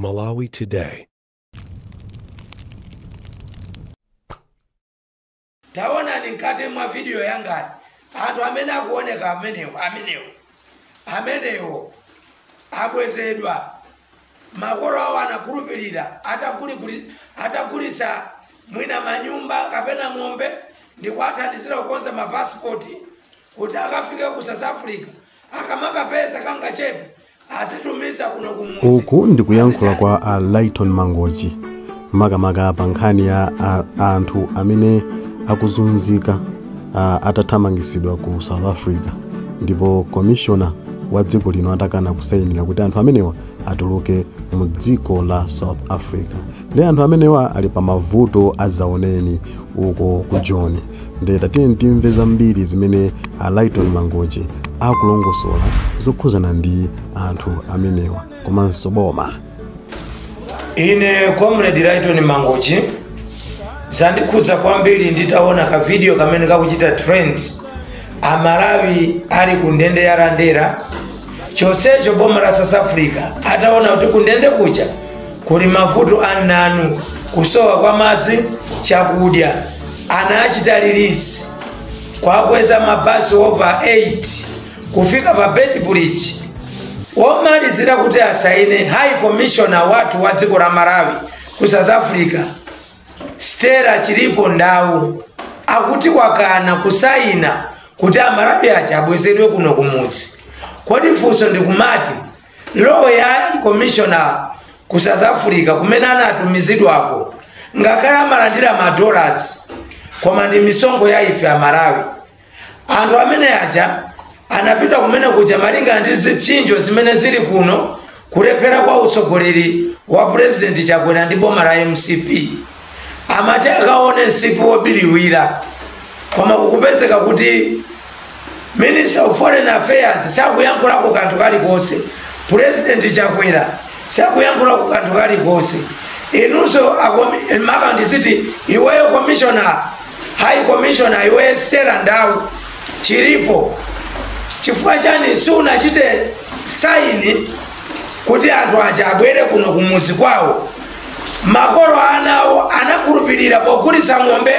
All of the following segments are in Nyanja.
Malawi Today. Taona nikate mwa video yanga antu amene akuoneka amenewo abwezedwa makolo awo anakulupirira atakulisa mwina manyumba kapena ng'ombe ndipo athandizira kukonza mapasipoti kuti akafike ku South Africa akamaka pesa kanga chepe asitumiza kuno kumuzi. Uku ndikuyankhula kwa Lighton Mangochi makamaka pa nkhani ya anthu amene akuzunzika atathamangisidwa ku South Africa, ndipo commissioner wa dziko lino atakana kusayinira kuti anthu amenewa atuluke mu dziko la South Africa. Ndi anthu amenewa ali pa mavuto azaoneni uko ku Joni. Ndi tatiye timve zambiri zimene Lighton Mangochi akulongosola zokhuzana ndi anthu amenewa komanso boma. Ine comrade Lighton Mangochi zandikhudza kwambiri nditaona ka video kamene kakuchita trend Amalawi ali ku ndende ya Randera chonsecho boma la South Africa ataona kuti ku ndende kuja kuli mavuto ananu kusowa kwa madzi chakudya anachita release kwa kweza mabasi over 8 kufika pa Beit Bridge womalizira kuti asaine high commissioner watu wa dziko la Malawi ku South Africa Stella Chilipo Ndau akuti wakana kusaina kuti Amalawi acha abwezedwe kuno kumudzi. Kodi funso ndikumati law ya commissioner ku South Africa kumene anatumizidwako ngakhala amalandira $, koma ndi misongo ya ife Amalawi. Anthu amene acha anapita kumene kuja malinga ndi zipsinjo zimene zili kuno kulephera kwa utsogoleri wa president Chakwera ndi boma la MCP. Amati akaone nsipu wobiriwira koma kukupezeka kuti Minister of Foreign Affairs sakuyankhula ku kanthu kalikonse, President Chakwera sakuyankhula ku kanthu kalikonse. Inunso maka ndiziti iweyo commissioner, high commissioner iweyo Stella Ndau Chilipo chifukwa chani sunachite saini kuti anthu acha abwere kuno kumudzi kwawo. Makolo anawo anakulupirira pokulisa ng'ombe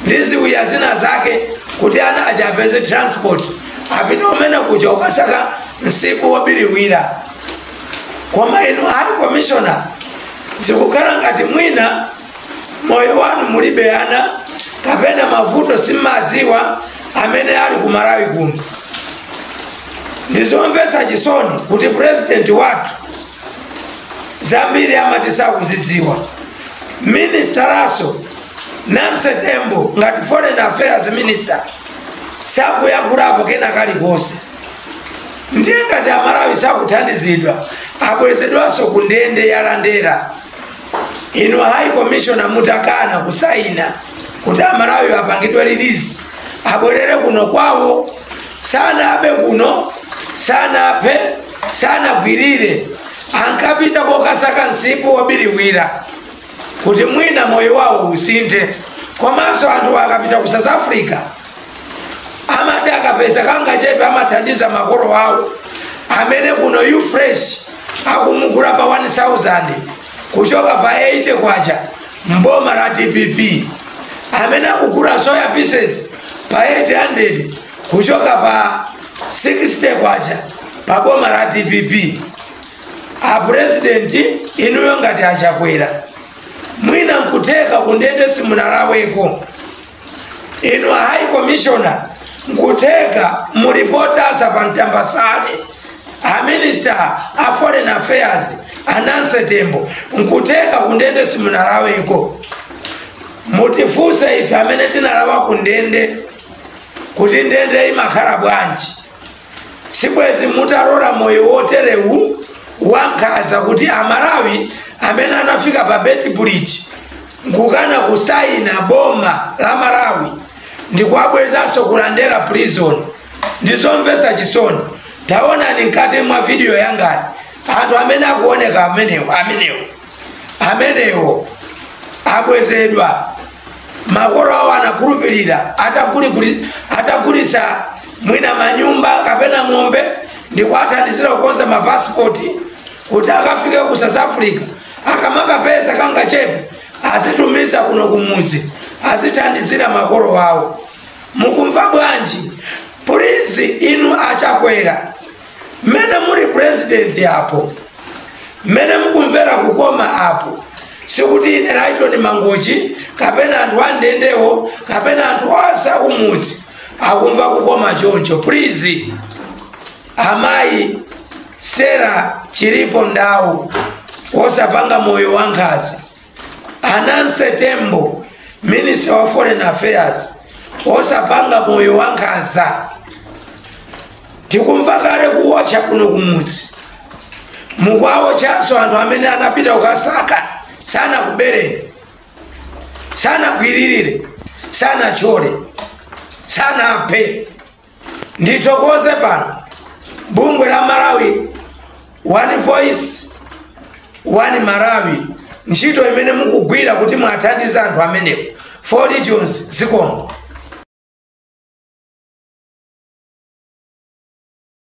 ndi ziwiya zina zake kuti ana acha apeze transport apite umene kuja ukasaka nsipu wobiriwira. Koma inu high commissioner zikukhala ngati mwina moyo wanu mulibe ana kapena mavuto simadziwa amene ali ku Malawi kuno. Ndizomvetsa chisoni kuti president watu zambiri amati sakuzidziwa. Minister raso Nancy Tembo ngati Foreign Affairs Minister sakuyankhulapo kena kalikonse. Ndiye ngati Amalawi sakuthandizidwa abwezedwanso ku ndende ya Randera. Inu high commissioner mutakana kusaina kuti Amalawi apangidwe release abwerere kuno kwawo, sana abe kuno, sana ape, sana gwirire ankapita kokasaka nsipu wobiriwira kuti mwina moyo wawo usinthe. Komanso anthu akapita ku South Africa amati akapeza kanga chepe amathandiza makolo awo amene kuno you fresh akumugula pa 1000 kuchoka pa 80 kwacha mboma la DPP, amene akugula soya pieces pa 800 kuchoka pa 60 kwacha pa boma la DPP. A president inuyo ngati achakwera mwina nkuteka kundende simunalaweko. Inu high commissioner nkuteka muripotasa pa mtambasane a minister a foreign affairs Nancy Tembo nkuteka kundende simunalaweko. Mutifuse ife amene tinalawa kundende kuti ndende imakhala bwanji. Sibwezi mutalola moyo woterewu wankaza kuti Amalawi amene anafika pa Beit Bridge nkukana kusaina boma la Malawi ndikwabwezaso kulandera prison. Ndizomvetsa chisoni. Taona nikate mwa video yanga anthu amene akuoneka amenewo abwezedwa makolo awo anakulupirira atakulisa mwina manyumba kapena ng'ombe ndipo athandizira kukonza mapasipoti kuti akafike ku South Africa akamaka pesa kanga chepe azitumiza kuno kumuzi azitandizira makolo wawo. Mukumva bwanji? Please inu achakwera mene muri president yapo, mene mukumvera kukoma apo, sikuti ine Lighton Mangochi kapena anthu andendewo kapena anthu asa kumuzi akumva kukoma choncho. Please amayi Stella Chilipo Ndau osapanga moyo wankazi, Ananse Tembo Minister of Foreign Affairs osapanga moyo wankaza. Tikumva kale kuwacha kuno kumuzi mukwawo chaso anthu amene anapita ukasaka sana kuberere sana kwilirire sana chole sana ape. Nditokoze pano bungwe la Malawi One Voice One Malawi ntchito imene mukugwira kuti mwathandiza anthu amenewo 4 regions zikomo.